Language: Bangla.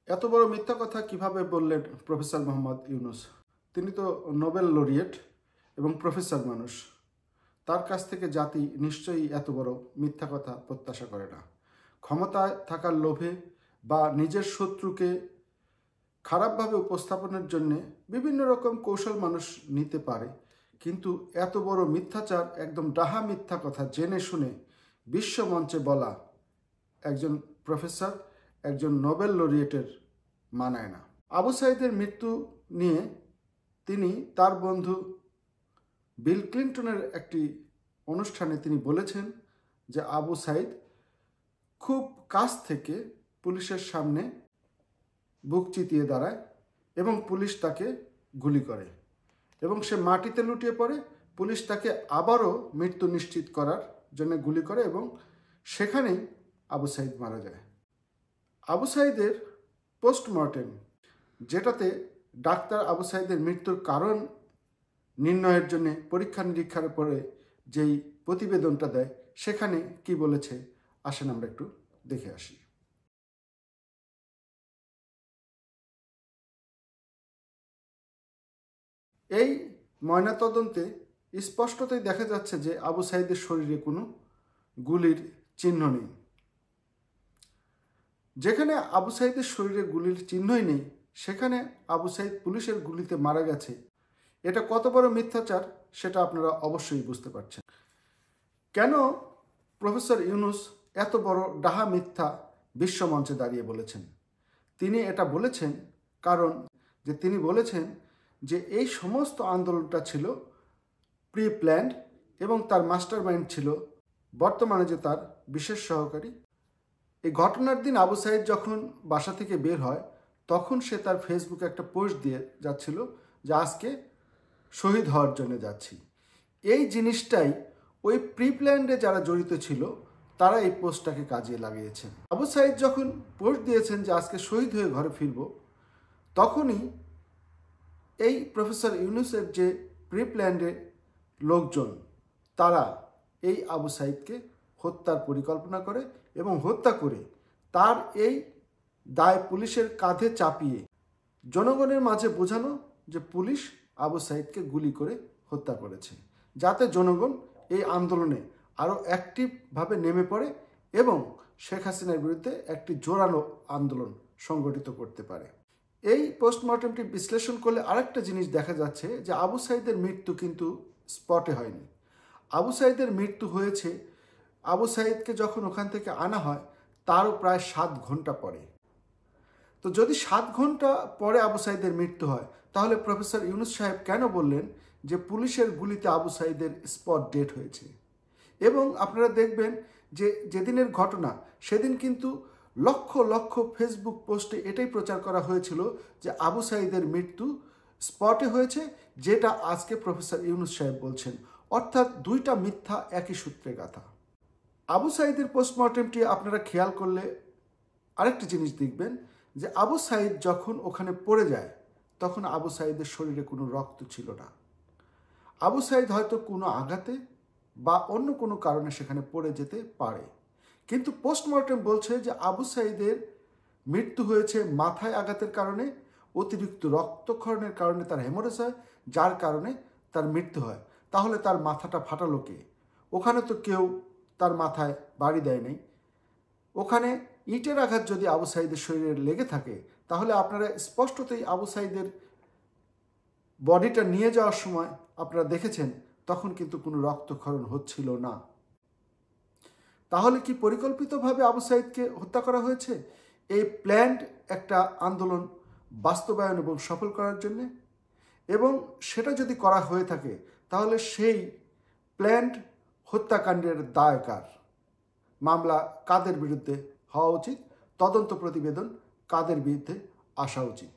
এত বড় মিথ্যা কথা কিভাবে বললেন প্রফেসর মোহাম্মদ ইউনূস? তিনি তো নোবেল লরিয়েট এবং প্রফেসর মানুষ। তার কাছ থেকে জাতি নিশ্চয়ই এত বড় মিথ্যা কথা প্রত্যাশা করে না। ক্ষমতায় থাকার লোভে বা নিজের শত্রুকে খারাপভাবে উপস্থাপনের জন্যে বিভিন্ন রকম কৌশল মানুষ নিতে পারে, কিন্তু এত বড় মিথ্যাচার, একদম ডাহা মিথ্যা কথা জেনে শুনে বিশ্বমঞ্চে বলা একজন প্রফেসর, একজন নোবেল লরিয়েটের মানায় না। আবু সাইদের মৃত্যু নিয়ে তিনি তার বন্ধু বিল ক্লিন্টনের একটি অনুষ্ঠানে তিনি বলেছেন যে আবু সাইদ খুব কাছ থেকে পুলিশের সামনে বুক চিতিয়ে দাঁড়ায় এবং পুলিশ তাকে গুলি করে এবং সে মাটিতে লুটিয়ে পড়ে। পুলিশ তাকে আবারও মৃত্যু নিশ্চিত করার জন্য গুলি করে এবং সেখানেই আবু সাইদ মারা যায়। আবু সাইদের পোস্টমর্টেম, যেটাতে ডাক্তার আবু সাইদের মৃত্যুর কারণ নির্ণয়ের জন্য পরীক্ষা নিরীক্ষার পরে যেই প্রতিবেদনটা দেয়, সেখানে কি বলেছে আসেন আমরা একটু দেখে আসি। এই ময়নাতদন্তে স্পষ্টতই দেখা যাচ্ছে যে আবু সাইদের শরীরে কোনো গুলির চিহ্ন নেই। যেখানে আবু সাইদের শরীরে গুলির চিহ্নই নেই, সেখানে আবু সাইদ পুলিশের গুলিতে মারা গেছে। এটা কত বড় মিথ্যাচার সেটা আপনারা অবশ্যই বুঝতে পারছেন। কেন প্রফেসর ইউনূস এত বড় ডাহা মিথ্যা বিশ্বমঞ্চে দাঁড়িয়ে বলেছেন? তিনি এটা বলেছেন কারণ তিনি বলেছেন যে এই সমস্ত আন্দোলনটা ছিল প্রি প্ল্যান্ড এবং তার মাস্টার মাইন্ড ছিল বর্তমানে যে তার বিশেষ সহকারী। এই ঘটনার দিন আবু সাইদ যখন বাসা থেকে বের হয়, তখন সে তার ফেসবুকে একটা পোস্ট দিয়ে যাচ্ছিল যে আজকে শহীদ হওয়ার জন্য যাচ্ছি। এই জিনিসটাই ওই প্রি প্ল্যান্ডে যারা জড়িত ছিল তারা এই পোস্টটাকে কাজে লাগিয়েছেন। আবু সাইদ যখন পোস্ট দিয়েছেন যে আজকে শহীদ হয়ে ঘরে ফিরব, তখনই এই প্রফেসর ইউনূসের যে প্রি প্ল্যান্ডের লোকজন, তারা এই আবু সাইদকে হত্যার পরিকল্পনা করে এবং হত্যা করে তার এই দায় পুলিশের কাঁধে চাপিয়ে জনগণের মাঝে বোঝানো যে পুলিশ আবু সাইদকে গুলি করে হত্যা করেছে, যাতে জনগণ এই আন্দোলনে আরও অ্যাক্টিভভাবে নেমে পড়ে এবং শেখ হাসিনার বিরুদ্ধে একটি জোরালো আন্দোলন সংগঠিত করতে পারে। এই পোস্টমর্টেমটি বিশ্লেষণ করলে আরেকটা জিনিস দেখা যাচ্ছে যে আবু সাইদের মৃত্যু কিন্তু স্পটে হয়নি। আবু সাইদের মৃত্যু হয়েছে আবু সাইদকে যখন ওখান থেকে আনা হয় তারও প্রায় 7 ঘন্টা পরে। তো যদি 7 ঘন্টা পরে আবু সাইদের মৃত্যু হয়, তাহলে প্রফেসর ইউনূস সাহেব কেন বললেন যে পুলিশের গুলিতে আবু সাইদের স্পট ডেট হয়েছে? এবং আপনারা দেখবেন যে যেদিনের ঘটনা সেদিন কিন্তু লক্ষ লক্ষ ফেসবুক পোস্টে এটাই প্রচার করা হয়েছিল যে আবু সাইদের মৃত্যু স্পটে হয়েছে, যেটা আজকে প্রফেসর ইউনূস সাহেব বলছেন। অর্থাৎ দুইটা মিথ্যা একই সূত্রে গাঁথা। আবু সাইদের পোস্টমর্টেমটি আপনারা খেয়াল করলে আরেকটি জিনিস দেখবেন যে আবু সাইদ যখন ওখানে পড়ে যায়, তখন আবু সাইদের শরীরে কোনো রক্ত ছিল না। আবু সাইদ হয়তো কোনো আঘাতে বা অন্য কোনো কারণে সেখানে পড়ে যেতে পারে, কিন্তু পোস্টমর্টেম বলছে যে আবু সাইদের মৃত্যু হয়েছে মাথায় আঘাতের কারণে, অতিরিক্ত রক্তক্ষরণের কারণে তার হেমোরেজ হয়, যার কারণে তার মৃত্যু হয়। তাহলে তার মাথাটা ফাটালো কে? ওখানে তো কেউ তার মাথায় বাড়ি দেয় নাই। ওখানে ইটের আঘাত যদি আবু সাইদের শরীরে লেগে থাকে, তাহলে আপনারা স্পষ্টতই আবু সাইদের বডিটা নিয়ে যাওয়ার সময় আপনারা দেখেছেন তখন কিন্তু কোনো রক্তক্ষরণ হচ্ছিল না। তাহলে কি পরিকল্পিতভাবে আবু সাইদকে হত্যা করা হয়েছে এই প্ল্যান্ড একটা আন্দোলন বাস্তবায়ন এবং সফল করার জন্য? এবং সেটা যদি করা হয়ে থাকে, তাহলে সেই প্ল্যান্ড হত্যাকাণ্ডের দায় কার? মামলা কাদের বিরুদ্ধে হওয়া উচিত? তদন্ত প্রতিবেদন কাদের বিরুদ্ধে আসা উচিত?